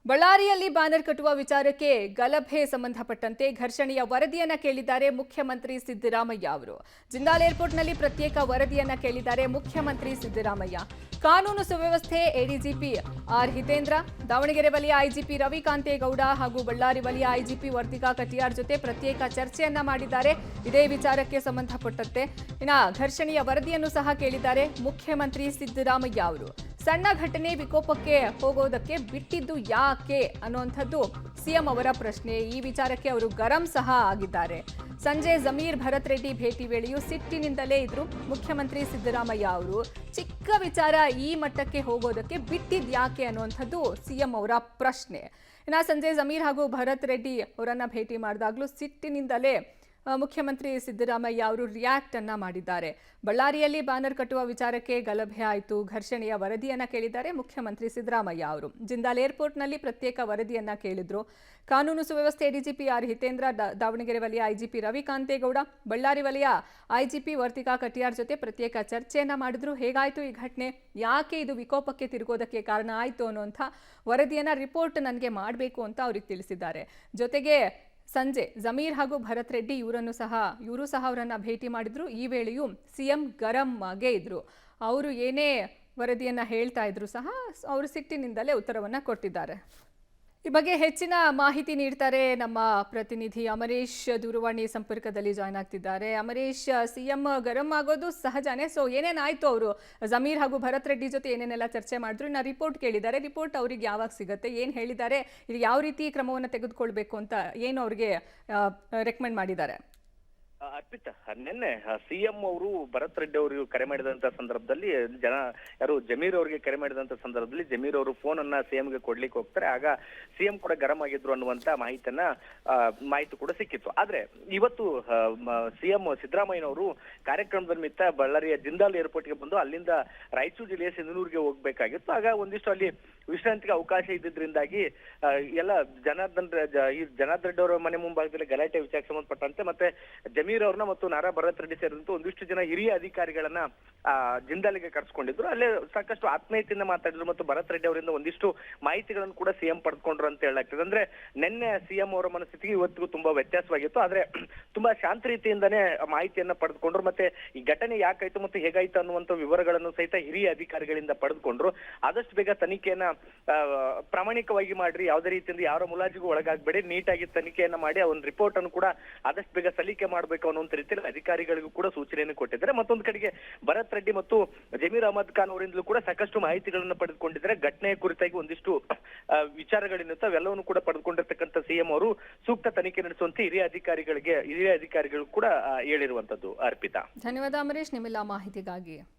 ಬಳ್ಳಾರಿಯಲ್ಲಿ ಬ್ಯಾನರ್ ಕಟ್ಟುವ ವಿಚಾರಕ್ಕೆ ಗಲಭೆ ಸಂಬಂಧಪಟ್ಟಂತೆ ಘರ್ಷಣೆಯ ವರದಿಯನ್ನ ಕೇಳಿದ್ದಾರೆ ಮುಖ್ಯಮಂತ್ರಿ ಸಿದ್ದರಾಮಯ್ಯ ಅವರು. ಜಿಂದಾಲ್ ಏರ್ಪೋರ್ಟ್ನಲ್ಲಿ ಪ್ರತ್ಯೇಕ ವರದಿಯನ್ನ ಕೇಳಿದ್ದಾರೆ ಮುಖ್ಯಮಂತ್ರಿ ಸಿದ್ದರಾಮಯ್ಯ. ಕಾನೂನು ಸುವ್ಯವಸ್ಥೆ ಎಡಿಜಿಪಿ ಆರ್ ಹಿತೇಂದ್ರ, ದಾವಣಗೆರೆ ವಲಯ ಐಜಿಪಿ ರವಿಕಾಂತೇಗೌಡ ಹಾಗೂ ಬಳ್ಳಾರಿ ವಲಯ ಐಜಿಪಿ ವರ್ತಿಕಾ ಕಟಿಯಾರ್ ಜೊತೆ ಪ್ರತ್ಯೇಕ ಚರ್ಚೆಯನ್ನ ಮಾಡಿದ್ದಾರೆ. ಇದೇ ವಿಚಾರಕ್ಕೆ ಸಂಬಂಧಪಟ್ಟಂತೆ ಘರ್ಷಣೆಯ ವರದಿಯನ್ನು ಸಹ ಕೇಳಿದ್ದಾರೆ ಮುಖ್ಯಮಂತ್ರಿ ಸಿದ್ದರಾಮಯ್ಯ ಅವರು. ಸಣ್ಣ ಘಟನೆ ವಿಕೋಪಕ್ಕೆ ಹೋಗೋದಕ್ಕೆ ಬಿಟ್ಟಿದ್ದು ಯಾಕೆ ಅನ್ನುವಂಥದ್ದು ಸಿಎಂ ಅವರ ಪ್ರಶ್ನೆ. ಈ ವಿಚಾರಕ್ಕೆ ಅವರು ಗರಂ ಸಹ ಆಗಿದ್ದಾರೆ. ಸಂಜೆ ಜಮೀರ್ ಭರತ್ ರೆಡ್ಡಿ ಭೇಟಿ ವೇಳೆಯೂ ಸಿಟ್ಟಿನಿಂದಲೇ ಇದ್ರು ಮುಖ್ಯಮಂತ್ರಿ ಸಿದ್ದರಾಮಯ್ಯ ಅವರು. ಚಿಕ್ಕ ವಿಚಾರ ಈ ಮಟ್ಟಕ್ಕೆ ಹೋಗೋದಕ್ಕೆ ಬಿಟ್ಟಿದ್ ಯಾಕೆ ಅನ್ನುವಂಥದ್ದು ಸಿಎಂ ಅವರ ಪ್ರಶ್ನೆ. ಸಂಜೆ ಜಮೀರ್ ಹಾಗೂ ಭರತ್ ರೆಡ್ಡಿ ಅವರನ್ನ ಭೇಟಿ ಮಾಡಿದಾಗಲೂ ಸಿಟ್ಟಿನಿಂದಲೇ ಮುಖ್ಯಮಂತ್ರಿ ಸಿದ್ದರಾಮಯ್ಯ ಅವರು ರಿಯಾಕ್ಟ್ ಅನ್ನ ಮಾಡಿದ್ದಾರೆ. ಬಳ್ಳಾರಿಯಲ್ಲಿ ಬ್ಯಾನರ್ ಕಟ್ಟುವ ವಿಚಾರಕ್ಕೆ ಗಲಭೆ ಆಯಿತು, ಘರ್ಷಣೆಯ ವರದಿಯನ್ನ ಕೇಳಿದ್ದಾರೆ ಮುಖ್ಯಮಂತ್ರಿ ಸಿದ್ದರಾಮಯ್ಯ ಅವರು. ಜಿಂದಾಲ್ ಏರ್ಪೋರ್ಟ್ನಲ್ಲಿ ಪ್ರತ್ಯೇಕ ವರದಿಯನ್ನ ಕೇಳಿದ್ರು. ಕಾನೂನು ಸುವ್ಯವಸ್ಥೆ ಡಿಜಿಪಿ ಆರ್ ಹಿತೇಂದ್ರ, ದಾವಣಗೆರೆ ವಲಯ ಐಜಿಪಿ ರವಿಕಾಂತೇಗೌಡ, ಬಳ್ಳಾರಿ ವಲಯ ಐಜಿಪಿ ವರ್ತಿಕಾ ಕಟಿಯಾರ್ ಜೊತೆ ಪ್ರತ್ಯೇಕ ಚರ್ಚೆಯನ್ನ ಮಾಡಿದ್ರು. ಹೇಗಾಯ್ತು ಈ ಘಟನೆ, ಯಾಕೆ ಇದು ವಿಕೋಪಕ್ಕೆ ತಿರುಗೋದಕ್ಕೆ ಕಾರಣ ಆಯಿತು ಅನ್ನುವಂಥ ವರದಿಯನ್ನ ರಿಪೋರ್ಟ್ ನನಗೆ ಮಾಡಬೇಕು ಅಂತ ಅವ್ರಿಗೆ ತಿಳಿಸಿದ್ದಾರೆ. ಜೊತೆಗೆ ಸಂಜೆ ಜಮೀರ್ ಹಾಗೂ ಭರತ್ ರೆಡ್ಡಿ ಇವರು ಸಹ ಅವರನ್ನ ಭೇಟಿ ಮಾಡಿದ್ರು. ಈ ವೇಳೆಯೂ ಸಿಎಂ ಗರಂ ಆಗೇ ಇದ್ರು. ಅವರು ಏನೇ ವರದಿಯನ್ನ ಹೇಳ್ತಾ ಇದ್ರು ಸಹ ಅವರು ಸಿಟ್ಟಿನಿಂದಲೇ ಉತ್ತರವನ್ನ ಕೊಟ್ಟಿದ್ದಾರೆ. ಈ ಬಗ್ಗೆ ಹೆಚ್ಚಿನ ಮಾಹಿತಿ ನೀಡ್ತಾರೆ ನಮ್ಮ ಪ್ರತಿನಿಧಿ ಅಮರೇಶ್. ದೂರವಾಣಿ ಸಂಪರ್ಕದಲ್ಲಿ ಜಾಯ್ನ್ ಆಗ್ತಿದ್ದಾರೆ. ಅಮರೇಶ್, ಸಿಎಂ ಗರಂ ಆಗೋದು ಸಹಜನೇ. ಸೊ ಏನೇನಾಯ್ತು, ಅವರು ಜಮೀರ್ ಹಾಗೂ ಭರತ್ ರೆಡ್ಡಿ ಜೊತೆ ಏನೇನೆಲ್ಲ ಚರ್ಚೆ ಮಾಡಿದ್ರು, ಇನ್ನು ರಿಪೋರ್ಟ್ ಕೇಳಿದ್ದಾರೆ. ರಿಪೋರ್ಟ್ ಅವ್ರಿಗೆ ಯಾವಾಗ ಸಿಗುತ್ತೆ, ಏನು ಹೇಳಿದ್ದಾರೆ, ಇದು ಯಾವ ರೀತಿ ಕ್ರಮವನ್ನು ತೆಗೆದುಕೊಳ್ಬೇಕು ಅಂತ ಏನು ಅವ್ರಿಗೆ ರೆಕಮೆಂಡ್ ಮಾಡಿದ್ದಾರೆ? ಅರ್ಪಿತಾ, ನಿನ್ನೆ ಸಿಎಂ ಅವರು ಭರತ್ ರೆಡ್ಡಿ ಅವರಿಗೆ ಕರೆ ಮಾಡಿದಂತ ಸಂದರ್ಭದಲ್ಲಿ ಜಮೀರ್ ಅವರಿಗೆ ಕರೆ ಮಾಡಿದಂತ ಸಂದರ್ಭದಲ್ಲಿ ಜಮೀರ್ ಅವರು ಫೋನ್ ಅನ್ನ ಸಿಎಂಗೆ ಕೊಡ್ಲಿಕ್ಕೆ ಹೋಗ್ತಾರೆ. ಆಗ ಸಿಎಂ ಕೂಡ ಗರಂ ಆಗಿದ್ರು ಅನ್ನುವಂತ ಮಾಹಿತಿ ಕೂಡ ಸಿಕ್ಕಿತ್ತು. ಆದ್ರೆ ಇವತ್ತು ಸಿಎಂ ಸಿದ್ದರಾಮಯ್ಯನವರು ಕಾರ್ಯಕ್ರಮದ ನಿಮಿತ್ತ ಬಳ್ಳಾರಿಯ ಜಿಂದಾಲ್ ಏರ್ಪೋರ್ಟ್ಗೆ ಬಂದು ಅಲ್ಲಿಂದ ರಾಯಚೂರು ಜಿಲ್ಲೆಯ ಸಿಂಧನೂರಿಗೆ ಹೋಗ್ಬೇಕಾಗಿತ್ತು. ಆಗ ಒಂದಿಷ್ಟು ಅಲ್ಲಿ ವಿಶ್ರಾಂತಿಗೆ ಅವಕಾಶ ಇದ್ದಿದ್ರಿಂದಾಗಿ ಎಲ್ಲ ಜನಾರ್ದನ್ ರೆಡ್ಡಿ ಅವರ ಮನೆ ಮುಂಭಾಗದಲ್ಲಿ ಗಲಾಟೆ ವಿಚಾರಕ್ಕೆ ಸಂಬಂಧಪಟ್ಟಂತೆ ಮತ್ತೆ ಜಮೀರ್ ಅವ್ರನ್ನ ಮತ್ತು ನಾರಾ ಭರತ್ ರೆಡ್ಡಿ ಸೇರಿದಂತೆ ಒಂದಿಷ್ಟು ಜನ ಹಿರಿಯ ಅಧಿಕಾರಿಗಳನ್ನ ಜಿಂದಾಲಿಗೆ ಕರ್ಸ್ಕೊಂಡಿದ್ರು. ಅಲ್ಲೇ ಸಾಕಷ್ಟು ಆತ್ಮೀಯತೆಯಿಂದ ಮಾತಾಡಿದ್ರು ಮತ್ತು ಭರತ್ ರೆಡ್ಡಿ ಅವರಿಂದ ಒಂದಿಷ್ಟು ಮಾಹಿತಿಗಳನ್ನು ಕೂಡ ಸಿಎಂ ಪಡೆದುಕೊಂಡ್ರು ಅಂತ ಹೇಳಲಾಗ್ತದೆ. ಅಂದ್ರೆ ನಿನ್ನೆ ಸಿಎಂ ಅವರ ಮನಸ್ಥಿತಿಗೆ ಇವತ್ತಿಗೂ ತುಂಬಾ ವ್ಯತ್ಯಾಸವಾಗಿತ್ತು. ಆದ್ರೆ ತುಂಬಾ ಶಾಂತ ರೀತಿಯಿಂದಾನೇ ಮಾಹಿತಿಯನ್ನ ಪಡೆದುಕೊಂಡ್ರು. ಮತ್ತೆ ಈ ಘಟನೆ ಯಾಕಾಯ್ತು ಮತ್ತು ಹೇಗಾಯ್ತು ಅನ್ನುವಂತ ವಿವರಗಳನ್ನು ಸಹಿತ ಹಿರಿಯ ಅಧಿಕಾರಿಗಳಿಂದ ಪಡೆದುಕೊಂಡ್ರು. ಆದಷ್ಟು ಬೇಗ ತನಿಖೆಯನ್ನ ಪ್ರಾಮಾಣಿಕವಾಗಿ ಮಾಡ್ರಿ, ಯಾವುದೇ ರೀತಿಯಿಂದ ಯಾರ ಮುಲಾಜಿಗೂ ಒಳಗಾಗಬೇಡಿ, ನೀಟಾಗಿ ತನಿಖೆಯನ್ನ ಮಾಡಿ ಆ ಒಂದು ರಿಪೋರ್ಟ್ ಅನ್ನು ಕೂಡ ಆದಷ್ಟು ಬೇಗ ಸಲ್ಲಿಕೆ ಮಾಡಬೇಕು ಅನ್ನುವಂತ ರೀತಿಯಲ್ಲಿ ಅಧಿಕಾರಿಗಳಿಗೂ ಕೂಡ ಸೂಚನೆಯನ್ನು ಕೊಟ್ಟಿದ್ದಾರೆ. ಮತ್ತೊಂದು ಕಡೆಗೆ ಭರತ್ ರೆಡ್ಡಿ ಮತ್ತು ಜಮೀರ್ ಅಹಮದ್ ಖಾನ್ ಅವರಿಂದಲೂ ಕೂಡ ಸಾಕಷ್ಟು ಮಾಹಿತಿಗಳನ್ನು ಪಡೆದುಕೊಂಡಿದ್ದಾರೆ. ಘಟನೆಯ ಕುರಿತಾಗಿ ಒಂದಿಷ್ಟು ವಿಚಾರಗಳೇನಿತ್ತು ಅವೆಲ್ಲವನ್ನು ಕೂಡ ಪಡೆದುಕೊಂಡಿರ್ತಕ್ಕಂಥ ಸಿಎಂ ಅವರು ಸೂಕ್ತ ತನಿಖೆ ನಡೆಸುವಂತೆ ಹಿರಿಯ ಅಧಿಕಾರಿಗಳು ಕೂಡ ಹೇಳಿರುವಂತದ್ದು. ಅರ್ಪಿತಾ, ಧನ್ಯವಾದ ಅಮರೇಶ್ ನಿಮ್ಮೆಲ್ಲ ಮಾಹಿತಿಗಾಗಿ.